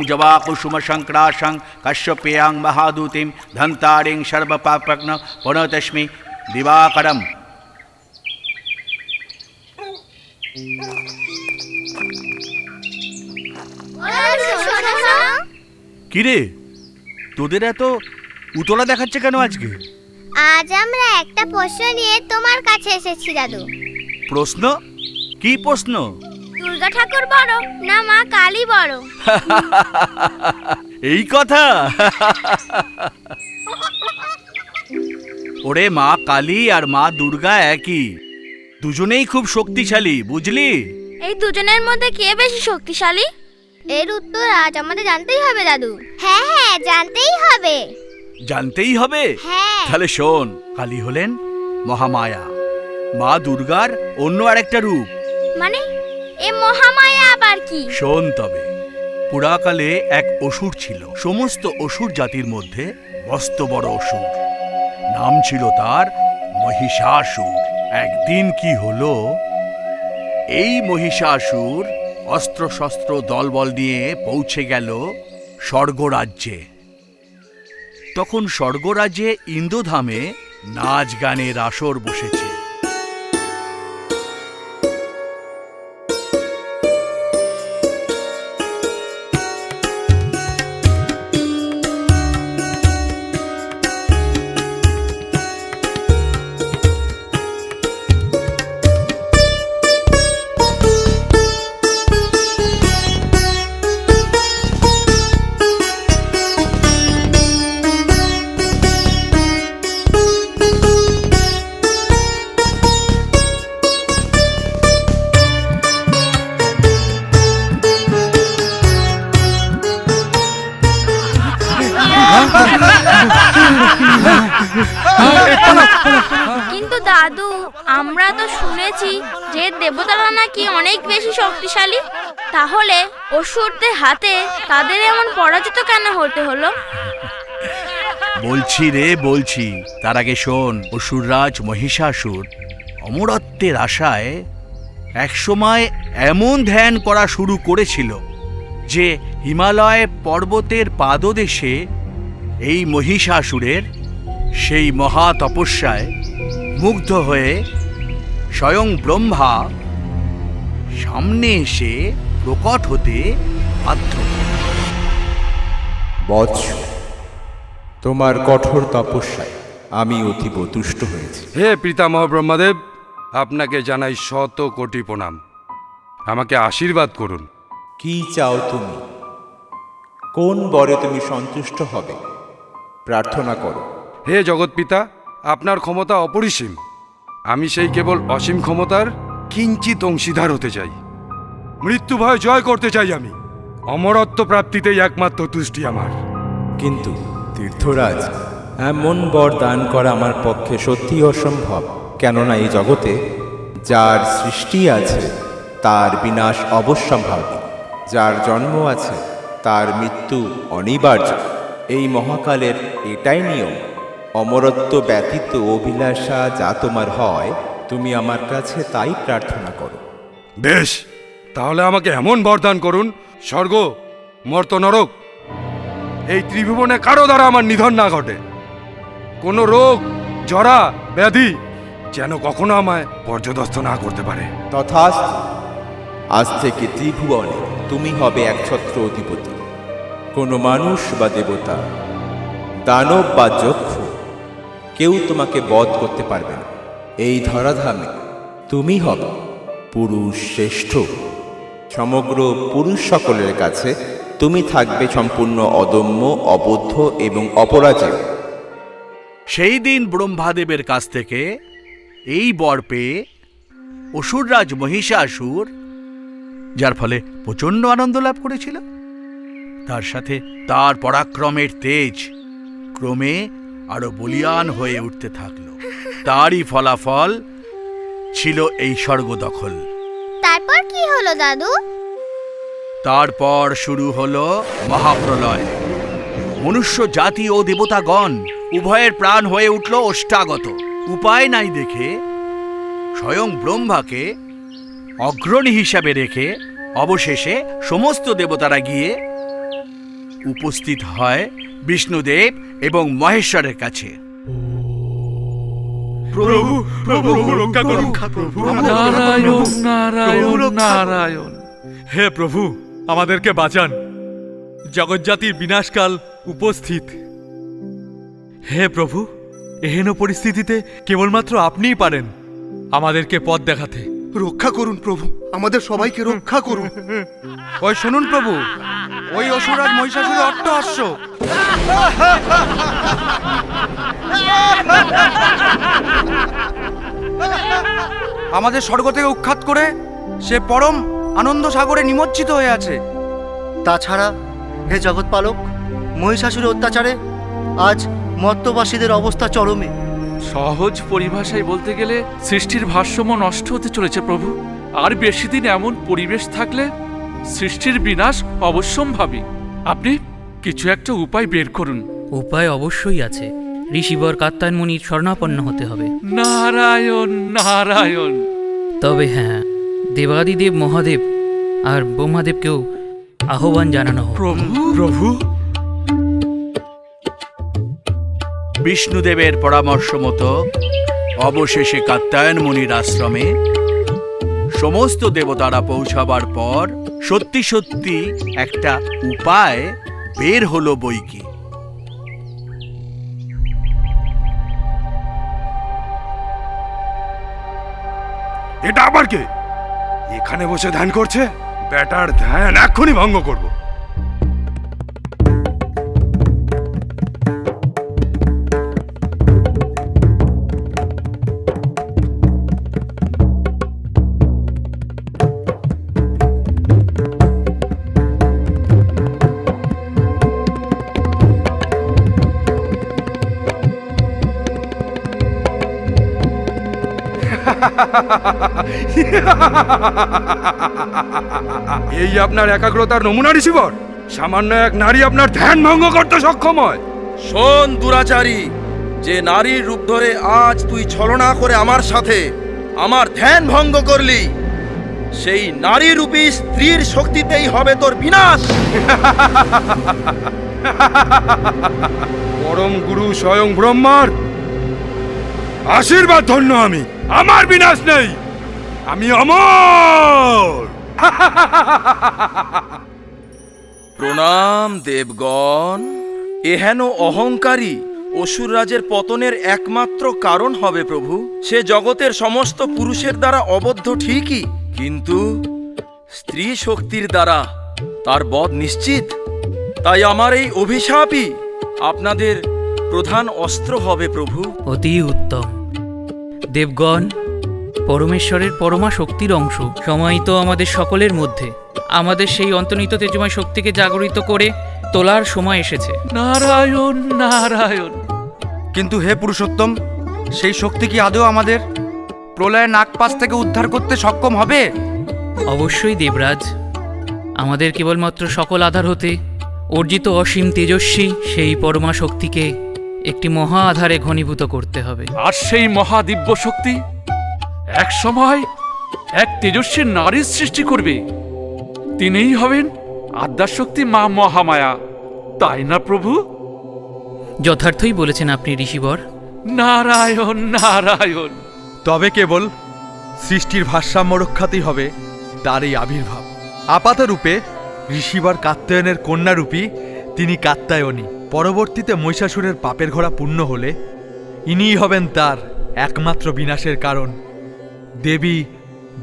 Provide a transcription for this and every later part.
জবা কুসুম সংক্রাশং কশ্যপেয়াং মহাদূতিম ধন্তারিং সর্বপাপগ্ন প্রণতস্মি দিবাকরম। কিরে, তোদের এত উতলা দেখাচ্ছে কেন আজকে? আজ আমরা একটা প্রশ্ন নিয়ে তোমার কাছে এসেছি দাদু। প্রশ্ন? কি প্রশ্ন? দুর্গা ঠাকুর বড় না মা কালী বড়? এই কথা? ওরে, মা কালী আর মা দুর্গা একই, দুজনেই খুব শক্তিশালী, বুঝলি? এই দুজনের মধ্যে কে বেশি শক্তিশালী? এর উত্তর আজ আমাদের জানতেই হবে দাদু। হ্যাঁ হ্যাঁ, জানতেই হবে। জানতেই হবে? হ্যাঁ। তাহলে শোন, কালী হলেন মহামায়া, মা দুর্গার অন্য আরেকটা রূপ। মানে এ মহামায়া আবার কি? শোন তবে, পুরাকালে এক অসুর ছিল, সমস্ত অসুর জাতির মধ্যে মস্ত বড় অসুর, নাম ছিল তার মহিষাসুর। একদিন কি হলো, এই মহিষাসুর অস্ত্রশস্ত্র দলবল নিয়ে পৌঁছে গেল স্বর্গরাজ্যে। তখন স্বর্গরাজ্যে ইন্দ্রধামে নাচ গানের আসর বসেছে। কিন্তু দাদু, আমরা তো শুনেছি যে দেবতারা নাকি অনেক বেশি শক্তিশালী। তাহলে অসুরদের হাতে তাদের এমন পরাজিত কেন হতে হলো? বলছি রে, বলছি। তার আগে শোন, অসুররাজ মহিষাসুর অমরত্বের আশায় একসময় এমন ধ্যান করা শুরু করেছিল যে হিমালয় পর্বতের পাদদেশে এই মহিষাসুরের সেই মহা তপস্যায় মুগ্ধ হয়ে স্বয়ং ব্রহ্মা সামনে এসে প্রকট হতে বাধ্য। বৎস, তোমার কঠোর তপস্যায় আমি অতীব তুষ্ট হয়েছি। হে পিতামহ ব্রহ্মদেব, আপনাকে জানাই শত কোটি প্রণাম। আমাকে আশীর্বাদ করুন। কি চাও তুমি? কোন বরে তুমি সন্তুষ্ট হবে? প্রার্থনা করো। হে জগৎপিতা, আপনার ক্ষমতা অপরিসীম। আমি সেই কেবল অসীম ক্ষমতার কিঞ্চিত অংশীদার হতে চাই। মৃত্যু ভয় জয় করতে চাই আমি। অমরত্ব প্রাপ্তিতেই একমাত্র তুষ্টি আমার। কিন্তু তীর্থরাজ, এমন বর দান করা আমার পক্ষে সত্যি অসম্ভব। কেননা এই জগতে যার সৃষ্টি আছে তার বিনাশ অবশ্যম্ভাবী, যার জন্ম আছে তার মৃত্যু অনিবার্য। এই মহাকালের এটাই নিয়ম। অমরত্ব ব্যতীত অভিলাষা যা তোমার হয়, তুমি আমার কাছে তাই প্রার্থনা করো। বেশ, তাহলে আমাকে এমন বরদান করুন, স্বর্গ মর্ত নরক এই ত্রিভুবনে কারো দ্বারা আমার নিধন না ঘটে। কোনো রোগ জরা ব্যাধি যেন কখনো আমায় পর্যদস্ত না করতে পারে। তথাস্তু। আজ থেকে ত্রিভুবনে তুমি হবে একছত্র অধিপতি। কোনো মানুষ বা দেবতা, দানব বা যক্ষ, কেউ তোমাকে বধ করতে পারবে না। এই ধরাধামে তুমি হবে পুরুষ শ্রেষ্ঠ। সমগ্র পুরুষ সকলের কাছে তুমি থাকবে সম্পূর্ণ অদম্য, অবদ্ধ এবং অপরাজেয়। সেই দিন ব্রহ্মাদেবের কাছ থেকে এই বর পেয়ে অসুররাজ মহিষাসুর, যার ফলে প্রচণ্ড আনন্দ লাভ করেছিল, তার সাথে তার পরাক্রমের তেজ ক্রমে আরো বলিয়ান হয়ে উঠতে থাকল। তারই ফলাফল ছিল এই স্বর্গ দখল। তারপর কি হলো দাদু? তারপর শুরু হলো মহাপ্রলয়। মনুষ্য জাতি ও দেবতাগণ উভয়ের প্রাণ হয়ে উঠল অষ্টাগত। উপায় নাই দেখে স্বয়ং ব্রহ্মাকে অগ্রণী হিসাবে রেখে অবশেষে সমস্ত দেবতারা গিয়ে উপস্থিত হয় বিষ্ণুদেব এবং মহেশ্বরের কাছে। প্রভু প্রভু রক্ষা করুন প্রভু, নারায়ণ নারায়ণ নারায়ণ। হে প্রভু, আমাদেরকে বাঁচান, জগজ্জাতির বিনাশকাল উপস্থিত। হে প্রভু, এহেন পরিস্থিতিতে কেবলমাত্র আপনিই পারেন আমাদেরকে পথ দেখাতে। রক্ষা করুন প্রভু, আমাদের সবাইকে রক্ষা করুন। ওই শুনুন প্রভু, ওই অসুরাজ মহিষাসুরের অট্টহাস্য। আমাদের স্বর্গ থেকে উৎখাত করে সে পরম আনন্দ সাগরে নিমজ্জিত হয়ে আছে। তাছাড়া হে জগৎপালক, মহিষাসুরের অত্যাচারে আজ মর্ত্যবাসীদের অবস্থা চরমে। সহজ পরিভাষায় বলতে গেলে সৃষ্টির ভারসাম্য নষ্ট হতে চলেছে প্রভু। আর বেশি দিন এমন পরিবেশ থাকলে সৃষ্টির বিনাশ অবশ্যম্ভাবী। আপনি কিছু একটা উপায় বের করুন। উপায় অবশ্যই আছে। ঋষিবর কাত্যায়ন মুনির শরণাপন্ন হতে হবে। নারায়ণ নারায়ণ। তবে হ্যাঁ, দেবাদিদেব মহাদেব আর ব্রহ্মাদেবকেও আহ্বান জানানো হোক। প্রভু প্রভু, বিষ্ণুদেবের পরামর্শ মতো অবশেষে কাত্যায়ন মুনির আশ্রমে সমস্ত দেবতারা পৌঁছাবার পর সত্যি সত্যি একটা উপায় বের হলো বইকি। এটা আবার কে? এখানে বসে ধ্যান করছে? বেটার ধ্যান এক্ষুনি ভঙ্গ করব। এই আপনার একাগ্রতার নমুনা ঋষিবর? সামান্য এক নারী আপনার ধ্যান ভঙ্গ করতে সক্ষম হয়? শোন দুরাচারী, যে নারীর রূপ ধরে আজ তুই ছলনা করে আমার সাথে আমার ধ্যান ভঙ্গ করলি, সেই নারী রূপী স্ত্রীর শক্তিতেই হবে তোর বিনাশ। পরম গুরু স্বয়ং ব্রহ্মার আশীর্বাদ ধন্য আমি, আমার বিনাশ নেই, আমি অমর। প্রণাম দেবগণ। এহেন অহংকারী অসুররাজের পতনের একমাত্র কারণ হবে প্রভু। সে জগতের সমস্ত পুরুষের দ্বারা অবদ্ধ ঠিকই, কিন্তু স্ত্রী শক্তির দ্বারা তার বধ নিশ্চিত। তাই আমার এই অভিশাপই আপনাদের প্রধান অস্ত্র হবে প্রভু। অতি উত্তম। দেবগণ, পরমেশ্বরের পরমা শক্তির অংশ সমাহিত আমাদের সকলের মধ্যে আমাদের সেই অন্তর্নিহিত তেজময় শক্তিকে জাগরিত করে তোলার সময় এসেছে। নারায়ণ নারায়ণ। কিন্তু হে পুরুষোত্তম, সেই শক্তি কি আদৌ আমাদের প্রলয়ের নাগপাশ থেকে উদ্ধার করতে সক্ষম হবে? অবশ্যই দেবরাজ। আমাদের কেবলমাত্র সকল আধার হতে অর্জিত অসীম তেজস্বী সেই পরমা শক্তিকে একটি মহা আধারে ঘনীভূত করতে হবে। আর সেই মহাদিব্য শক্তি এক সময় এক তেজস্বী নারীর সৃষ্টি করবে। তিনিই হবেন আদ্যাশক্তি মা মহামায়া, তাই না প্রভু? যথার্থই বলেছেন আপনি ঋষিবর। নারায়ণ নারায়ণ। তবে কেবল সৃষ্টির ভারসাম্য রক্ষাতেই হবে তার এই আবির্ভাব। আপাতরূপে ঋষিবর কাত্যায়নের কন্যারূপী তিনি কাত্যায়নী। পরবর্তীতে মহিষাসুরের পাপের ঘোড়া পূর্ণ হলে ইনিই হবেন তার একমাত্র বিনাশের কারণ, দেবী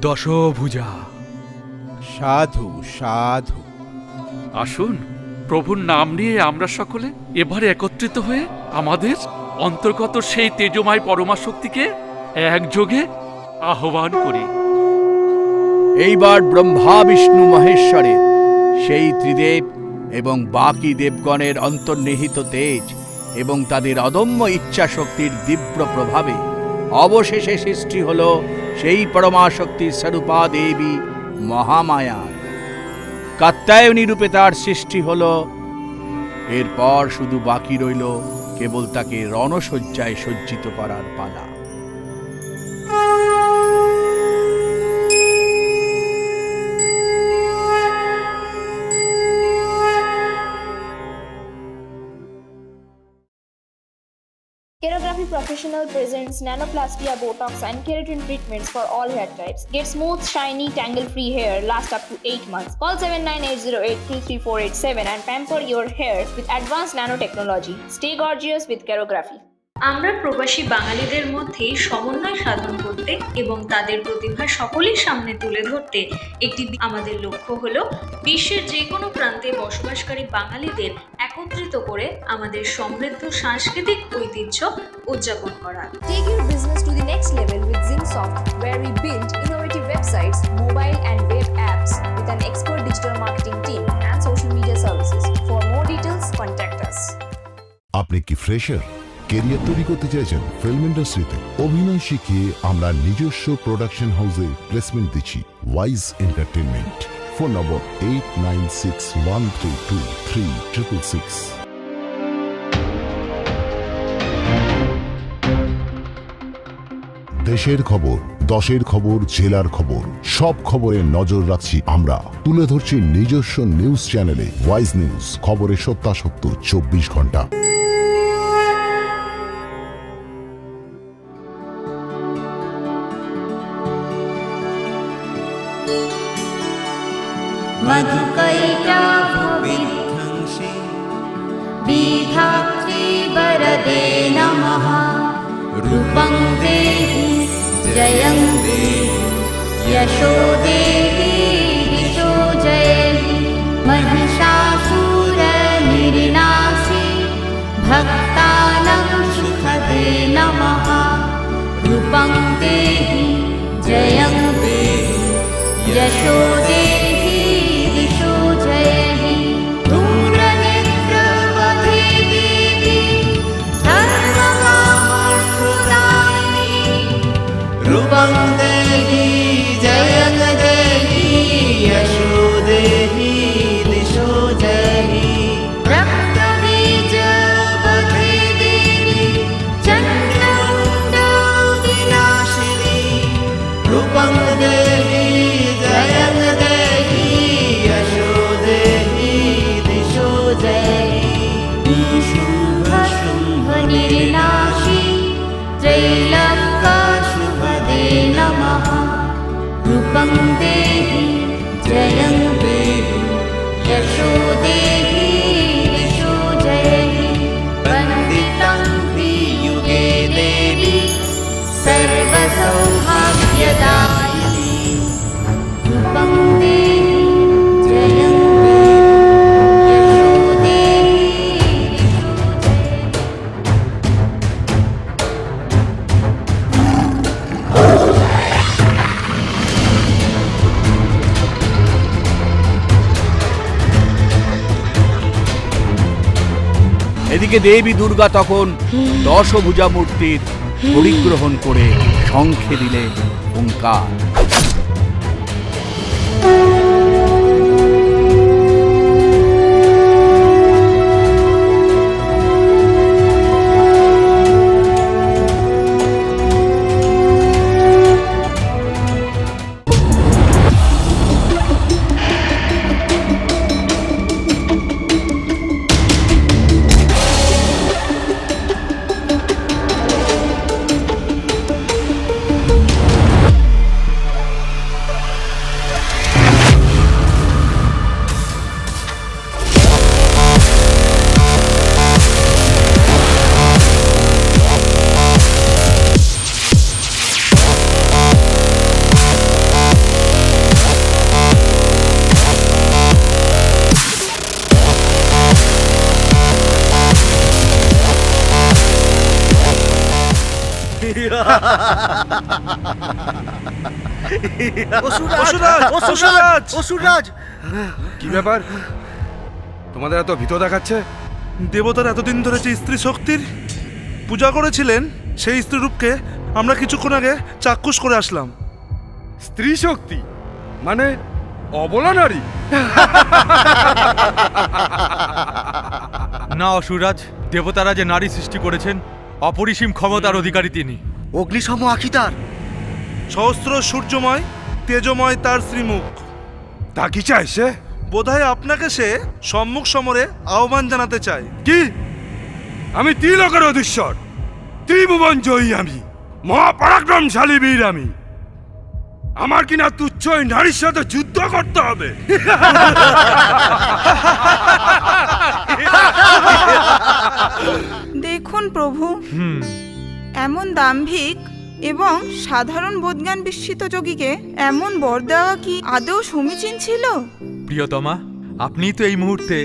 দশভুজা। সাধু সাধু। আসুন, প্রভুর নাম নিয়ে আমরা সকলে এবারে একত্রিত হয়ে আমাদের অন্তর্গত সেই তেজময় পরমা শক্তিকে একযোগে আহ্বান করি। এইবার ব্রহ্মা বিষ্ণু মহেশ্বরের সেই ত্রিদেব এবং বাকি দেবগণের অন্তর্নিহিত তেজ এবং তাদের অদম্য ইচ্ছা শক্তির তীব্র প্রভাবে অবশেষে সৃষ্টি হল সেই পরমাশক্তির স্বরূপা দেবী মহামায়ার। কাত্যায়নী রূপে তার সৃষ্টি হল। এরপর শুধু বাকি রইল কেবল তাকে রণসজ্জায় সজ্জিত করার পালা। Kerography Professional presents nanoplastia, Botox and keratin treatments for all hair types. Get smooth, shiny, tangle-free hair last up to 8 months. Call 7980833487 and pamper your hair with advanced nanotechnology. Stay gorgeous with Kerography. আমরা প্রবাসী বাঙালিদের মধ্যে সমন্বয় সাধন করতে এবং তাদের প্রতিভা সকলের সামনে তুলে ধরতে একটি আমাদের লক্ষ্য হলো বিশ্বের যে কোনো প্রান্তে বসবাসকারী বাঙালিদের একত্রিত করে আমাদের সমৃদ্ধ সাংস্কৃতিক ঐতিহ্য উদযাপন করা। Take your business to the next level with Zinsoft, where we build innovative websites, mobile and web apps with an expert digital marketing team and social media services. For more details, contact us. আপনি কি fresher career তৈরি করতে চাইছেন film ইন্ডাস্ট্রিতে? অভিনয় শিখিয়ে আমরা নিজস্ব প্রোডাকশন হাউসে প্লেসমেন্ট দিচ্ছি, ওয়াইজ এন্টারটেনমেন্ট। ফোন নম্বর 8961323666। দেশের খবর, দশের খবর, জেলার খবর, সব খবরে নজর রাখছি আমরা। তুলে ধরছি নিজস্ব নিউজ চ্যানেলে ওয়াইজ নিউজ, খবরের সত্যাসত্য 24 ঘন্টা। मधुकैटाभविध्वंसि विधात्री वरदे नमः। रूपं देहि जयं देहि यशो देहि दिशो जयहि। महिषासुरनिर्नाशि भक्तानां सुखदे नमः। रूपं देहि जयं देहि यशो देहि दिशो जयहि। धूम्रनेत्रवधे देवी सर्वकामार्थदायिनी। रूपं देहि जयं देहि यशो देहि दिशो जयहि। रक्तबीजवधे देवी चण्डमुण्डविनाशिनी। रूपं देहि जयं देहि यशो देहि दिशो जयहि। शुम्भनिर्नाशि त्रैलोक्यशुभदे नमः। रूपं देहि जयं देहि यशो देहि दिशो जयहि। वन्दितं त्रियुगे देवी सर्वसौभाग्यदायिनी। रूपं देहि जयं देहि यशो देहि दिशो जयहि। এদিকে দেবী দুর্গা তখন দশভুজা মূর্তির পরিগ্রহণ করে শঙ্খে দিলে ওঙ্কার। অসুররাজ! কি ব্যাপার, তোমাদের এত ভীত দেখাচ্ছে? দেবতার এতদিন ধরে যে স্ত্রী শক্তির পূজা করেছিলেন, সেই স্ত্রী রূপকে আমরা কিছুক্ষণ আগে চাক্ষুষ করে আসলাম। স্ত্রী শক্তি মানে অবলা নারী? না অসুররাজ, দেবতারা যে নারী সৃষ্টি করেছেন, অপরিসীম ক্ষমতার অধিকারী তিনি। অগ্নিসম আখি তার, সহস্র সূর্যময় তেজময় তার শ্রীমুখ। তা কি চায় সে? বোধহয় আপনাকে সে সম্মুখ সমরে আহ্বান জানাতে চায়। কি? আমি তিলকের অধীশ্বর, ত্রিভুবন জয়ী আমি, মহাপরাক্রমশালী বীর আমি। আমার কিনা তুচ্ছ ওই নারীর সাথে যুদ্ধ করতে হবে? দেখুন প্রভু, এমন দাম্ভিক এবং সাধারণ বোধজ্ঞান বিস্মিত যোগীকে এমন বর দেওয়া কি আদৌ সমীচীন ছিল? প্রিয়তমা, আপনিই তো এই মুহূর্তে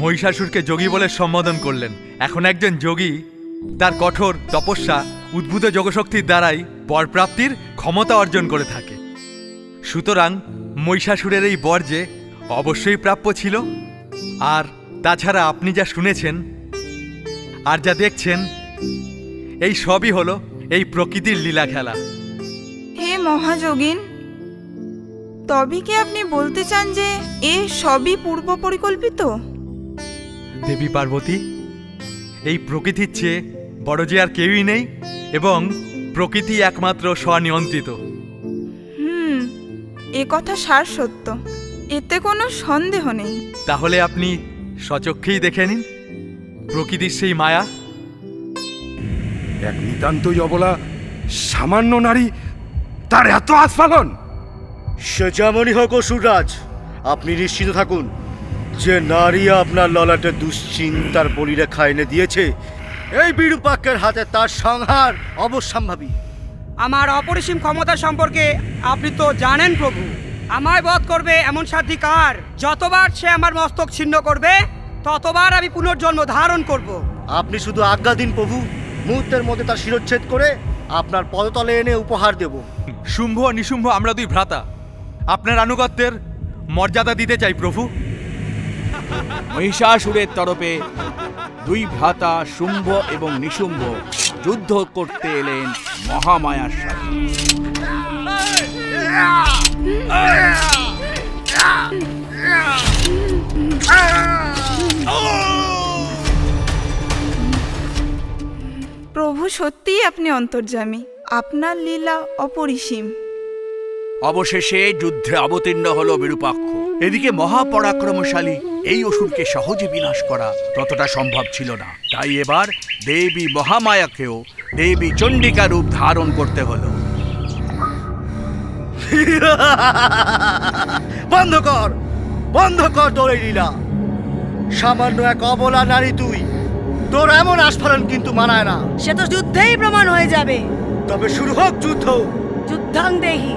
মহিষাসুরকে যোগী বলে সম্বোধন করলেন। এখন একজন যোগী তার কঠোর তপস্যা, উদ্ভূত যোগশক্তির দ্বারাই বরপ্রাপ্তির ক্ষমতা অর্জন করে থাকে। সুতরাং মহিষাসুরের এই বর যে অবশ্যই প্রাপ্য ছিল। আর তাছাড়া আপনি যা শুনেছেন আর যা দেখছেন, এই সবই হলো এই প্রকৃতির লীলা খেলা। হে মহাযোগিন, তবে কি আপনি বলতে চান যে এ সবই পূর্ব পরিকল্পিত? দেবী পার্বতী, এই প্রকৃতির চেয়ে বড় যে আর কেউই নেই, এবং প্রকৃতি একমাত্র স্বনিয়ন্ত্রিত। এ কথা সার সত্য, এতে কোনো সন্দেহ নেই। তাহলে আপনি স্বচক্ষেই দেখে নিন প্রকৃতির সেই মায়া। এক নিতান্তই অবলা সামান্য নারী, তার এত আস্ফালন! সে যেমনই হোক অসুররাজ, আপনি নিশ্চিত থাকুন যে নারী আপনার ললাটে দুশ্চিন্তার বলিরেখা এনে দিয়েছে, এই বিরূপাক্ষের হাতে তার সংহার অবশ্যম্ভাবী। আমার অপরিসীম ক্ষমতা সম্পর্কে আপনি তো জানেন প্রভু। আমায় বধ করবে এমন সাধ্যি কার? যতবার সে আমার মস্তক ছিন্ন করবে, ততবার আমি পুনর্জন্ম ধারণ করব। আপনি শুধু আজ্ঞা দিন প্রভু, মুহূর্তের মধ্যে তার শিরচ্ছেদ করে আপনার পদতলে এনে উপহার দেব। শুম্ভ ও নিশুম্ভ আমরা দুই ভ্রাতা, আপনার আনুগত্যের মর্যাদা দিতে চাই প্রভু। মহিষাসুরের তরফে দুই ভ্রাতা শুম্ভ এবং নিশুম্ভ যুদ্ধ করতে এলেন মহামায়ার সাথে। প্রভু, সত্যিই আপনি অন্তর্যামী, আপনার লীলা অপরিসীম। অবশেষে যুদ্ধে অবতীর্ণ হল বিরূপাক্ষ। এদিকে মহাপরাক্রমশালী এই অসুরকে সহজে বিনাশ করা ততটা সম্ভব ছিল না। তাই এবার দেবী মহামায়াকেও দেবী চণ্ডিকা রূপ ধারণ করতে হলো। বন্ধ কর তোর এই লীলা। সামান্য এক অবলা নারী তুই, তোর এমন আস্ফালন কিন্তু মানায় না। সে তো যুদ্ধেই প্রমাণ হয়ে যাবে। তবে শুরু হোক যুদ্ধ। যুদ্ধাং দেহি।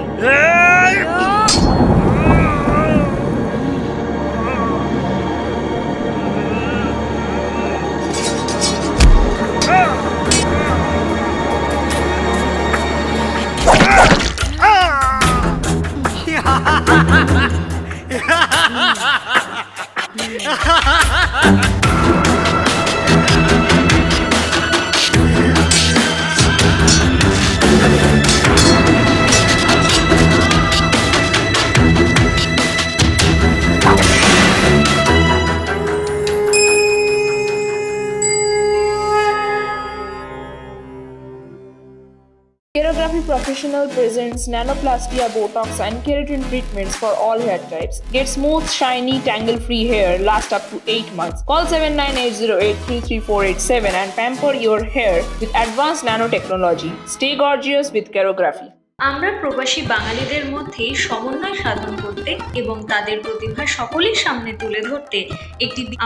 Kerography Professional presents nanoplastia, Botox and keratin treatments for all hair types. Get smooth, shiny, tangle-free hair, last up to 8 months. Call 7980833487 and pamper your hair with advanced nanotechnology. Stay gorgeous with Kerography. আমরা প্রবাসী বাঙালিদের মধ্যে সমন্বয় সাধন করতে এবং তাদের প্রতিভা সকলের সামনে তুলে ধরতে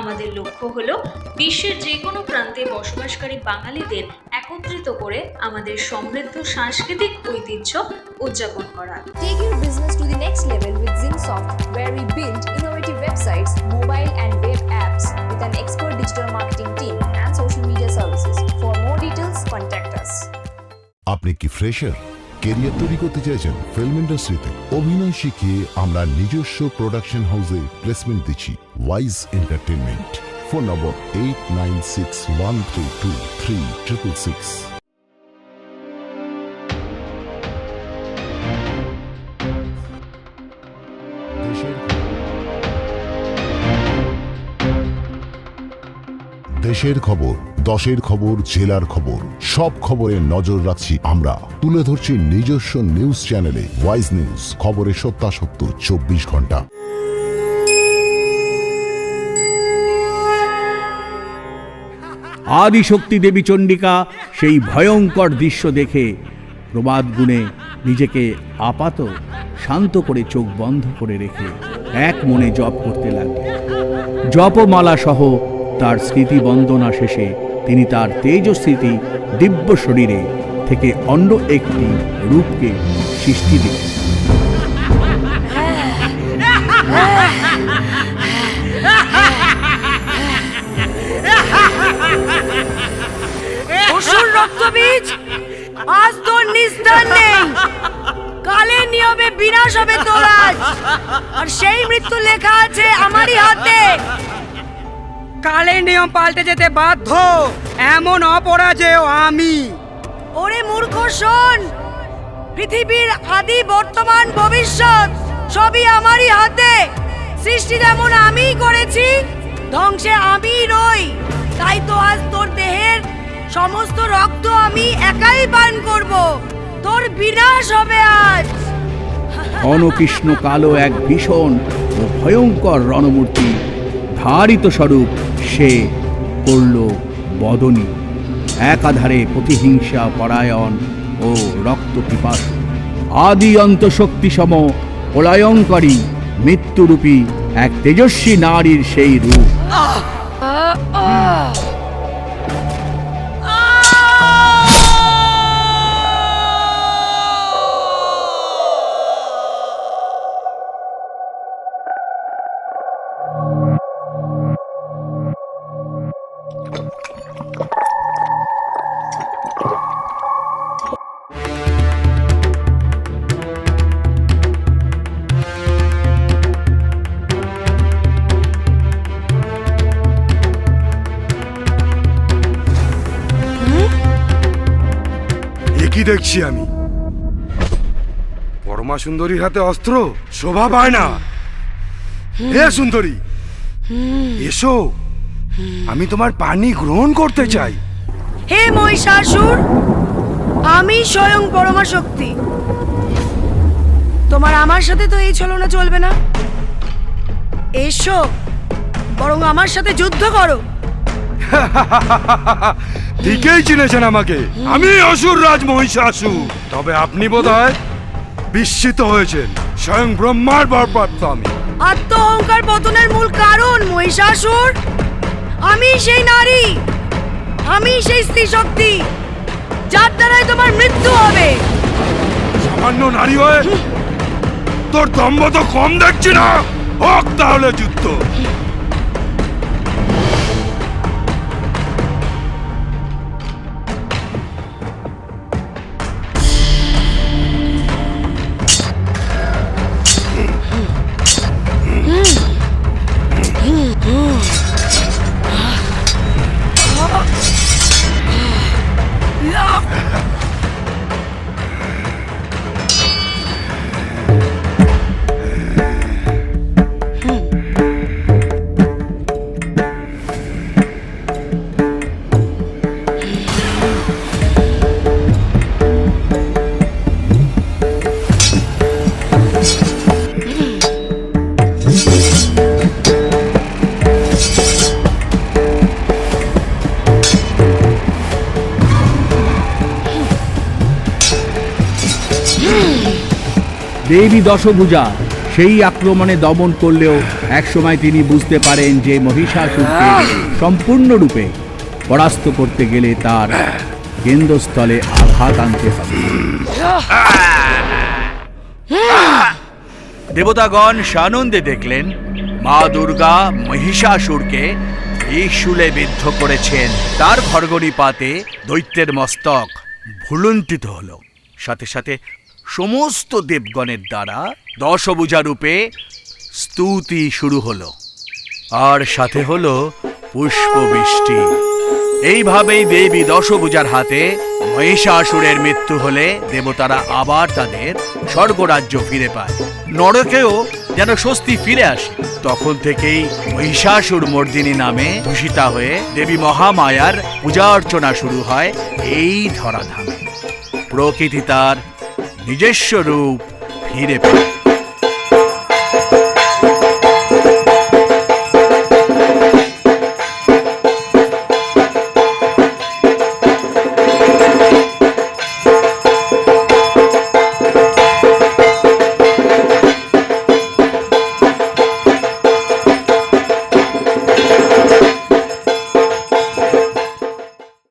আমাদের লক্ষ্য হলো বিশ্বের যে কোনো প্রান্তে বসবাসকারী বাঙালিদের একত্রিত করে আমাদের সমৃদ্ধ সাংস্কৃতিক ঐতিহ্য উদযাপন করা। Take your business to the next level with Zingsoft, where we build innovative websites, mobile and web apps with an expert digital marketing team and social media services. For more details, contact us. আপনি কি fresher? Career তৈরি করতে চাইছেন film ইন্ডাস্ট্রিতে? অভিনয় শিখিয়ে আমরা নিজস্ব প্রোডাকশন হাউসে প্লেসমেন্ট দিচ্ছি, ওয়াইজ এন্টারটেনমেন্ট। ফোন নম্বর 8961323666। দেশের খবর, দশের খবর, জেলার খবর, সব খবরে নজর রাখছি আমরা। তুলে ধরছি নিজস্ব নিউজ চ্যানেলে ওয়াইজ নিউজ, খবরের সত্যাসত্য 24 ঘন্টা। আদিশক্তি দেবী চণ্ডিকা সেই ভয়ঙ্কর দৃশ্য দেখে প্রবাদ গুণে নিজেকে আপাত শান্ত করে চোখ বন্ধ করে রেখে এক মনে জপ করতে লাগলেন। জপমালা সহ তার স্মৃতি বন্দনা শেষে তিনি তার তেজস্মৃতি দিব্য শরীরে থেকে অন্য একটি রূপকে সৃষ্টি দিলেন। অসুর রক্তবীজ, আজ তোর নিস্তার নেই। কালের নিয়মে বিনাশ হবে তোর আজ, আর সেই মৃত্যু লেখা আছে আমারই হাতে। কালের নিয়ম পাল্টে যেতে বাধ্য, এমন অপরাজেয় আমি। ওরে মূর্খ শোন, পৃথিবীর আদি বর্তমান ভবিষ্যৎ সবই আমারই হাতে। সৃষ্টি যেমন আমিই করেছি, ধ্বংসে আমিই রই। তাই তো আজ তোর দেহের সমস্ত রক্ত আমি একাই পান করব। তোর বিনাশ হবে আজ। অনকৃষ্ণ কালো এক ভীষণ ও ভয়ঙ্কর রণমূর্তি ধারিত স্বরূপ সে করল বদনী। একাধারে প্রতিহিংসা পরায়ণ ও রক্ত পিপাসু, আদি অন্ত শক্তিসম প্রলয়ঙ্করী মৃত্যুরূপী এক তেজস্বী নারীর সেই রূপ। কি দেখছি আমি? পরমা সুন্দরীর হাতে অস্ত্র শোভা পায় না। হে সুন্দরী, এসো, আমি তোমার পানি গ্রহণ করতে চাই। হে মহিষাসুর, আমি স্বয়ং পরমা শক্তি। তোমার আমার সাথে তো এই ছলনা চলবে না। এসো, বরং আমার সাথে যুদ্ধ করো। ঠিকই চিনেছেন আমাকে, আমি অসুর রাজ মহিষাসুর। তবে আপনি বোধহয় বিস্মিত হয়েছেন, স্বয়ং ব্রহ্মার বরপ্রাপ্ত আমি। আত্ম অহংকার পতনের মূল কারণ মহিষাসুর। আমি সেই নারী, আমি সেই স্ত্রী শক্তি, যার দ্বারাই তোমার মৃত্যু হবে। সামান্য নারী হয়ে তোর দম্ভ তো কম দেখছি না। হোক তাহলে যুদ্ধ। দেবী দশভুজা সেই আক্রমণে দমন করলেও একসময় তিনি বুঝতে পারেন যে মহিষাসুরকে সম্পূর্ণরূপে পরাস্ত করতে গেলে তার কেন্দ্রস্থলে আঘাত আনতে হবে। দেবতাগণ সানন্দে দেখলেন মা দুর্গা মহিষাসুরকে ত্রিশূলে বিদ্ধ করেছেন। তার খড়গড়িপাতে দৈত্যের মস্তক ভুলুণ্ঠিত হল। সাথে সাথে সমস্ত দেবগণের দ্বারা দশভুজা রূপে স্তুতি শুরু হলো, আর সাথে হলো পুষ্পবৃষ্টি। এইভাবেই দেবী দশভুজার হাতে মহিষাসুরের মৃত্যু হলে দেবতারা আবার তাদের স্বর্গরাজ্য ফিরে পায়। নরকেও যেন স্বস্তি ফিরে আসে। তখন থেকেই মহিষাসুর মর্দিনী নামে ভূষিতা হয়ে দেবী মহামায়ার পূজা অর্চনা শুরু হয় এই ধরাধামে। প্রকৃতি তার নিজস্ব রূপ ফিরে পায়।